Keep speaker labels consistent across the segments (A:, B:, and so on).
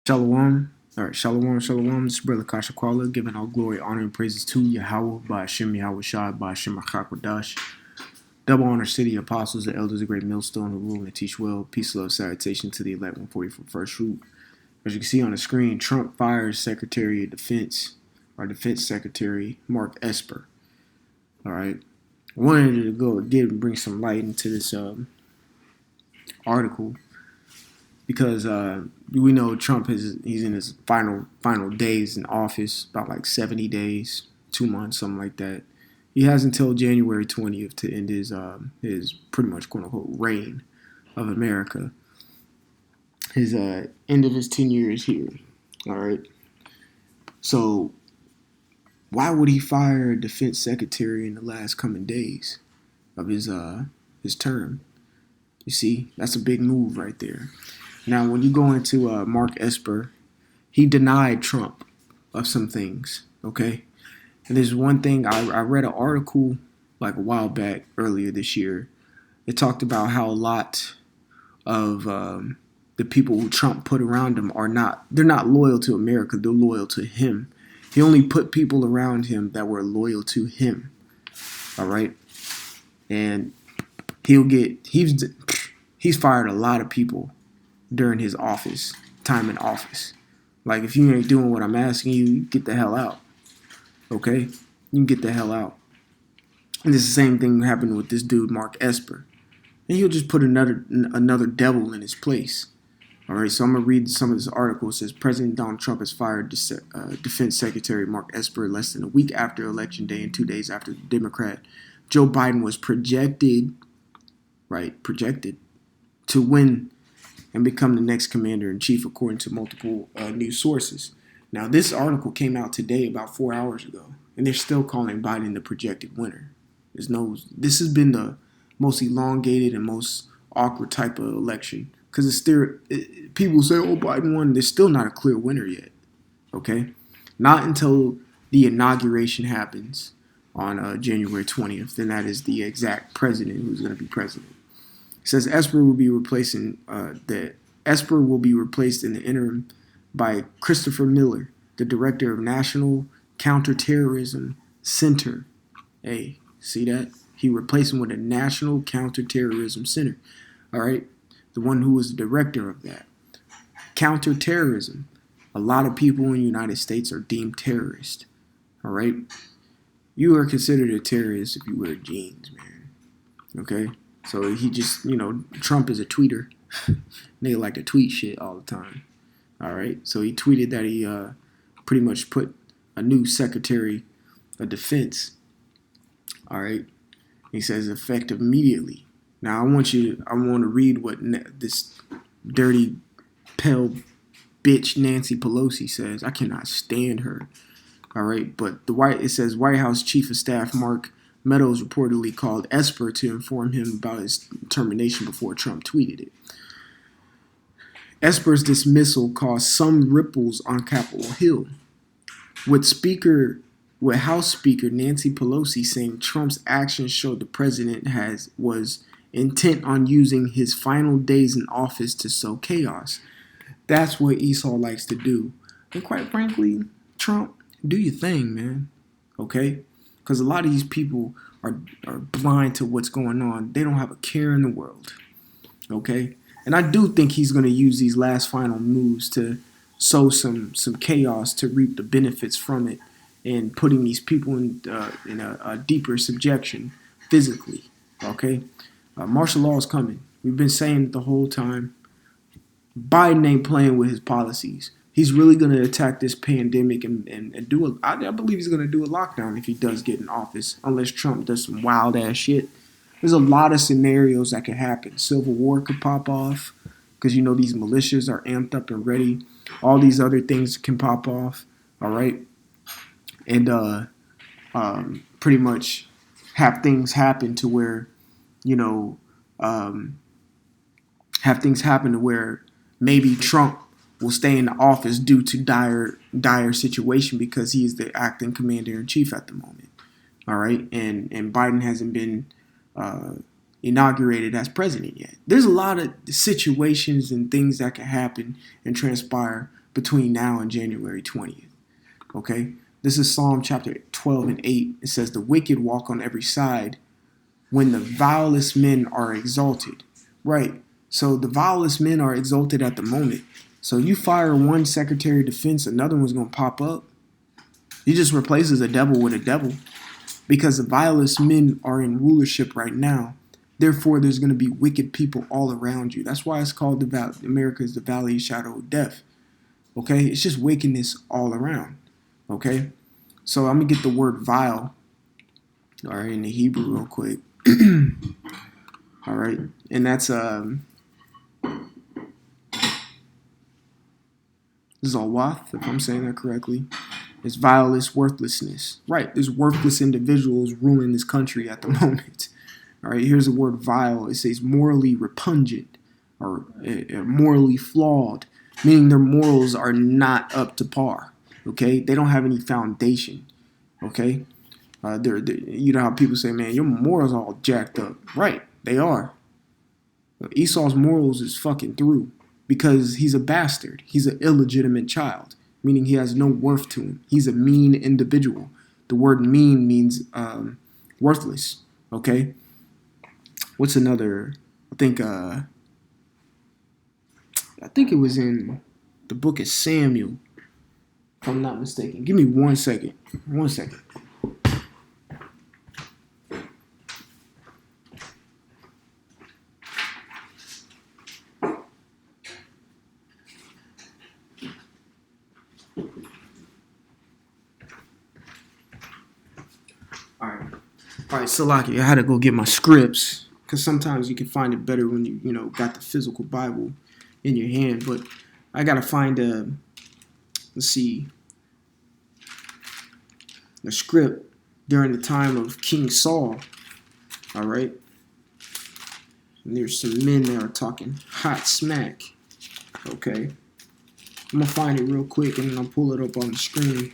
A: Shalom. All right, shalom, shalom. This is Brother Kashakwala, giving all glory, honor, and praises to Yahweh by Hashem Yahweh Shai by Hashem Achakwadash. Double honor city apostles, the elders, a great millstone, who rule and teach well. Peace, love, salutation to the 1140 from first fruit. As you can see on the screen, Trump fires Secretary of Defense, or Defense Secretary Mark Esper. All right, I wanted to go again and bring some light into this article because we know Trump he's in his final days in office, about like 70 days, 2 months, something like that. He has until January 20th to end his pretty much quote unquote reign of America. His end of his tenure is here. All right. So why would he fire a defense secretary in the last coming days of his term? You see, that's a big move right there. Now, when you go into Mark Esper, he denied Trump of some things, okay? And there's one thing, I read an article like a while back, earlier this year. It talked about how a lot of the people who Trump put around him they're not loyal to America, they're loyal to him. He only put people around him that were loyal to him, all right? And he's fired a lot of people during his time in office. Like, if you ain't doing what I'm asking you, get the hell out. Okay? You can get the hell out. And it's the same thing happened with this dude, Mark Esper. And he'll just put another devil in his place. All right, so I'm going to read some of this article. It says, President Donald Trump has fired Defense Secretary Mark Esper less than a week after Election Day and 2 days after the Democrat Joe Biden was projected to win and become the next commander-in-chief, according to multiple news sources. Now, this article came out today about 4 hours ago, and they're still calling Biden the projected winner. This has been the most elongated and most awkward type of election, because people say, oh, Biden won. There's still not a clear winner yet, okay? Not until the inauguration happens on January 20th, and that is the exact president who's going to be president. It says Esper will be replaced in the interim by Christopher Miller, the director of National Counterterrorism Center. Hey, see that? He replaced him with a National Counterterrorism Center. All right, the one who was the director of that. Counterterrorism. A lot of people in the United States are deemed terrorists. All right, you are considered a terrorist if you wear jeans, man. Okay. So he just, Trump is a tweeter. They like to tweet shit all the time. All right. So he tweeted that he pretty much put a new Secretary of Defense. All right. He says effective immediately. Now I want to read what this dirty, pale bitch Nancy Pelosi says. I cannot stand her. All right. But it says White House Chief of Staff Mark Meadows reportedly called Esper to inform him about his termination before Trump tweeted it. Esper's dismissal caused some ripples on Capitol Hill, with House Speaker Nancy Pelosi saying Trump's actions showed the president was intent on using his final days in office to sow chaos. That's what Esau likes to do. And quite frankly, Trump, do your thing, man. Okay? Because a lot of these people are blind to what's going on. They don't have a care in the world. Okay? And I do think he's going to use these last final moves to sow some chaos to reap the benefits from it and putting these people in a deeper subjection physically. Okay? Martial law is coming. We've been saying it the whole time. Biden ain't playing with his policies. He's really going to attack this pandemic and do I believe he's going to do a lockdown if he does get in office, unless Trump does some wild ass shit. There's a lot of scenarios that could happen. Civil war could pop off because, these militias are amped up and ready. All these other things can pop off. All right. And pretty much have things happen to where, maybe Trump will stay in the office due to dire situation because he is the acting commander-in-chief at the moment. All right, and Biden hasn't been inaugurated as president yet. There's a lot of situations and things that can happen and transpire between now and January 20th. Okay? This is Psalm chapter 12 and 8. It says, the wicked walk on every side when the vilest men are exalted. Right. So the vilest men are exalted at the moment. So you fire one Secretary of Defense, another one's going to pop up. He just replaces a devil with a devil because the vilest men are in rulership right now. Therefore, there's going to be wicked people all around you. That's why it's called America is the valley of shadow of death. Okay? It's just wickedness all around. Okay? So I'm going to get the word vile, all right, in the Hebrew real quick. All right. And that's Zawath, if I'm saying that correctly. It's vilest worthlessness. Right. There's worthless individuals ruling this country at the moment. All right. Here's the word vile. It says morally repugnant or morally flawed, meaning their morals are not up to par. Okay. They don't have any foundation. Okay. You know how people say, man, your morals are all jacked up. Right. They are. Esau's morals is fucking through because he's a bastard. He's an illegitimate child, meaning he has no worth to him. He's a mean individual. The word mean means worthless. Okay. What's another? I think it was in the book of Samuel, if I'm not mistaken. Give me 1 second. 1 second. All right, Salaki, I had to go get my scripts because sometimes you can find it better when you got the physical Bible in your hand. But I gotta find let's see, a script during the time of King Saul. All right, and there's some men that are talking hot smack. Okay, I'm gonna find it real quick and then I'll pull it up on the screen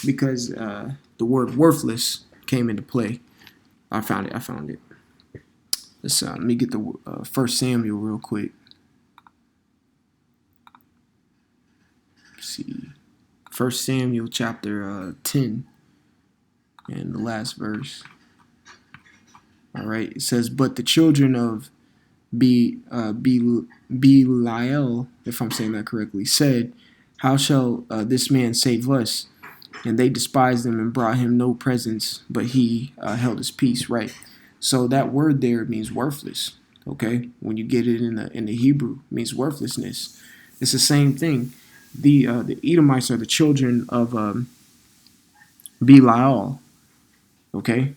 A: because the word worthless came into play. I found it. Let me get the 1 Samuel real quick. Let's see. 1 Samuel chapter 10 and the last verse. All right. It says, but the children of Belial, if I'm saying that correctly, said, how shall this man save us? And they despised him and brought him no presents, but he held his peace. Right. So that word there means worthless. Okay. When you get it in the Hebrew, it means worthlessness. It's the same thing. The Edomites are the children of Belial. Okay.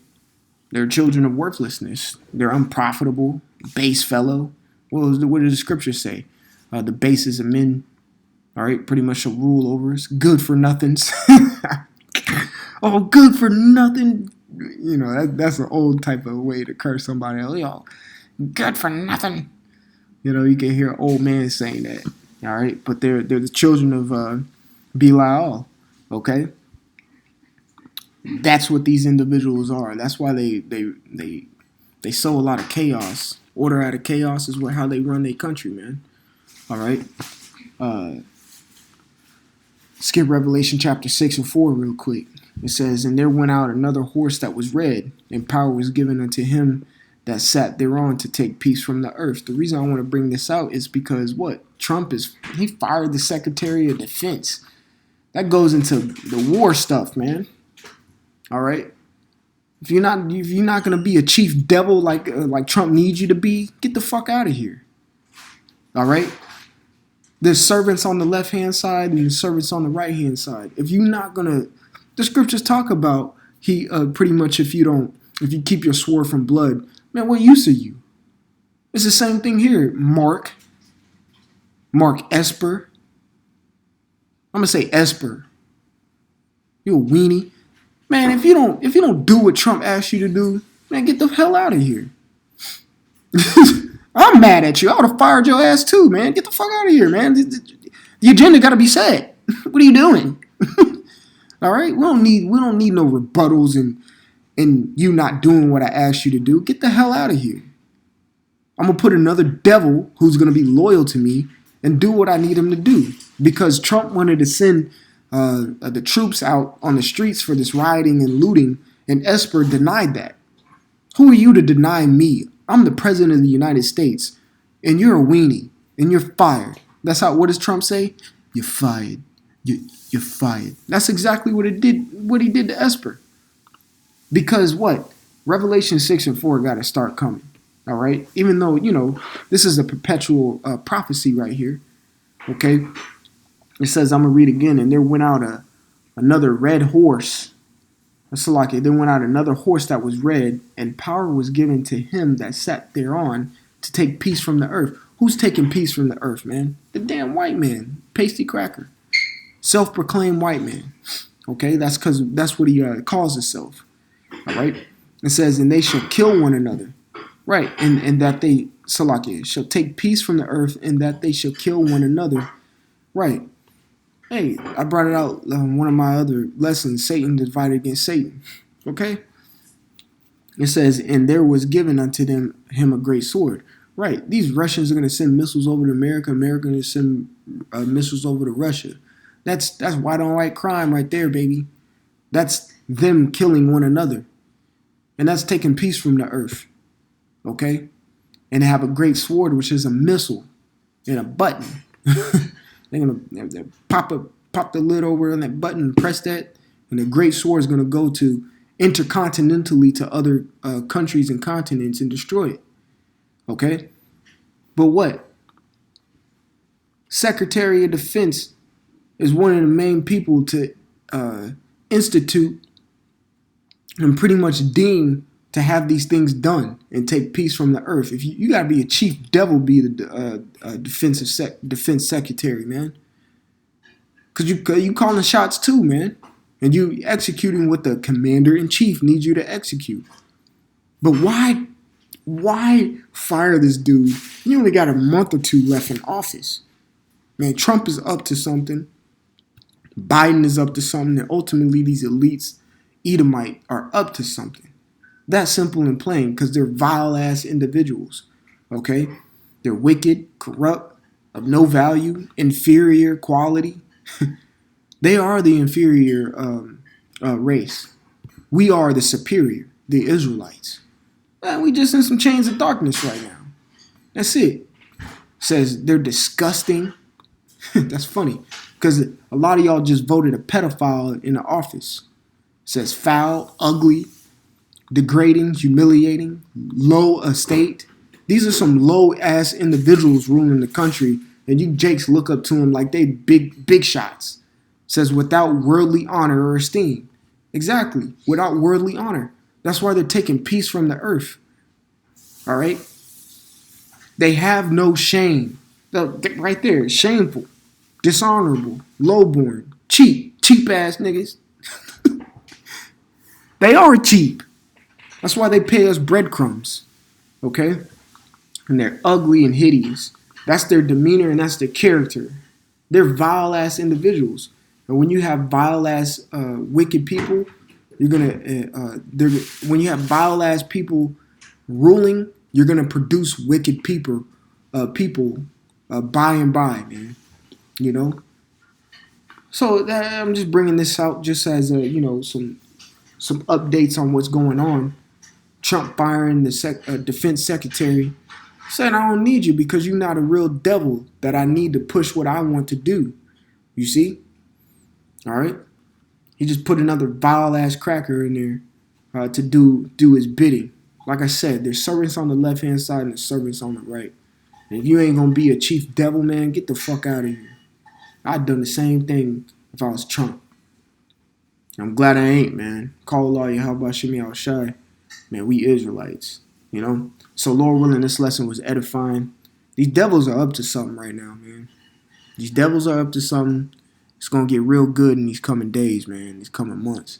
A: They're children of worthlessness. They're unprofitable, base fellow. What does the scripture say? The bases of men, all right, pretty much shall rule over us. Good for nothings. Oh, good for nothing. That's an old type of way to curse somebody else. Yo, good for nothing. You can hear an old man saying that. All right, but they're the children of Belial. Okay, that's what these individuals are. That's why they sow a lot of chaos. Order out of chaos is how they run their country, man. All right. Skip Revelation chapter 6 and 4 real quick. It says, and there went out another horse that was red, and power was given unto him that sat thereon to take peace from the earth. The reason I want to bring this out is because Trump he fired the Secretary of Defense. That goes into the war stuff, man. All right. If you're not gonna be a chief devil like Trump needs you to be, get the fuck out of here. All right. There's servants on the left hand side and there's servants on the right hand side. If you're not gonna, the scriptures talk about pretty much if you keep your sword from blood, man, what use are you? It's the same thing here. Mark Esper. I'm gonna say Esper. You a weenie. Man, if you don't do what Trump asked you to do, man, get the hell out of here. I'm mad at you. I would have fired your ass too, man. Get the fuck out of here, man. The agenda got to be set. What are you doing? All right, we don't need no rebuttals and you not doing what I asked you to do. Get the hell out of here. I'm gonna put another devil who's gonna be loyal to me and do what I need him to do. because Trump wanted to send the troops out on the streets for this rioting and looting, and Esper denied that. Who are you to deny me? I'm the president of the United States, and you're a weenie, and you're fired. That's how. What does Trump say? You're fired. You're fired. That's exactly what it did. What he did to Esper. Because what? Revelation 6 and 4 got to start coming. All right. Even though this is a perpetual prophecy right here. Okay. It says, I'm gonna read again, and there went out another red horse. Salaki, there went out another horse that was red, and power was given to him that sat thereon to take peace from the earth. Who's taking peace from the earth, man? The damn white man, pasty cracker, self-proclaimed white man. Okay, that's what he calls himself. All right, it says, and they shall kill one another, right, and that they Salaki shall take peace from the earth, and that they shall kill one another, right. Hey, I brought it out one of my other lessons, Satan divided against Satan. Okay? It says, and there was given unto him a great sword. Right. These Russians are going to send missiles over to America. America is going to send missiles over to Russia. That's white on white crime right there, baby. That's them killing one another. And that's taking peace from the earth. Okay? And they have a great sword, which is a missile and a button. They're gonna pop the lid over on that button, press that, and the great sword is gonna go to intercontinentally to other countries and continents and destroy it. Okay, but what? Secretary of Defense is one of the main people to institute and pretty much deem to have these things done and take peace from the earth. If you gotta be a chief devil, be the defense secretary, man. Cause you calling shots too, man, and you executing what the commander in chief needs you to execute. But why fire this dude? You only got a month or two left in office, man. Trump is up to something. Biden is up to something, and ultimately these elites, Edomite, are up to something. That simple and plain, because they're vile-ass individuals, okay? They're wicked, corrupt, of no value, inferior quality. They are the inferior race. We are the superior, the Israelites. We just in some chains of darkness right now. That's it. Says they're disgusting. That's funny, because a lot of y'all just voted a pedophile in the office. Says foul, ugly, degrading, humiliating, low estate. These are some low-ass individuals ruling the country, and you jakes look up to them like they big shots. Says without worldly honor or esteem. Exactly, without worldly honor. That's why they're taking peace from the earth. All right? They have no shame. Right there, shameful, dishonorable, lowborn, cheap-ass niggas. They are cheap. That's why they pay us breadcrumbs, okay? And they're ugly and hideous. That's their demeanor and that's their character. They're vile-ass individuals. And when you have vile-ass wicked people, you're gonna. When you have vile-ass people ruling, you're gonna produce wicked people. By and by, man. You know. So I'm just bringing this out just as some updates on what's going on. Trump firing the defense secretary, saying I don't need you because you're not a real devil that I need to push what I want to do. You see? All right? He just put another vile-ass cracker in there to do his bidding. Like I said, there's servants on the left-hand side and there's servants on the right. And if you ain't going to be a chief devil, man, get the fuck out of here. I'd done the same thing if I was Trump. I'm glad I ain't, man. Call Allah, Yahweh, Shemi Al-Shai. Man, we Israelites, you know? So, Lord willing, this lesson was edifying. These devils are up to something right now, man. These devils are up to something. It's going to get real good in these coming days, man, these coming months.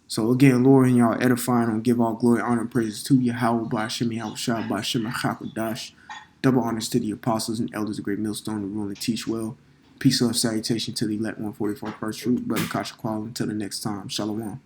A: So, again, Lord and y'all edifying and give all glory, honor, and praises to Yahweh, Ba'ashim, Yahushua, Ba'ashim, Chakadash. Double honors to the apostles and elders of Great Millstone who rule and teach well. Peace, love, salutation to the elect 144 first fruit. Brother Kasha Qual. Until the next time. Shalom.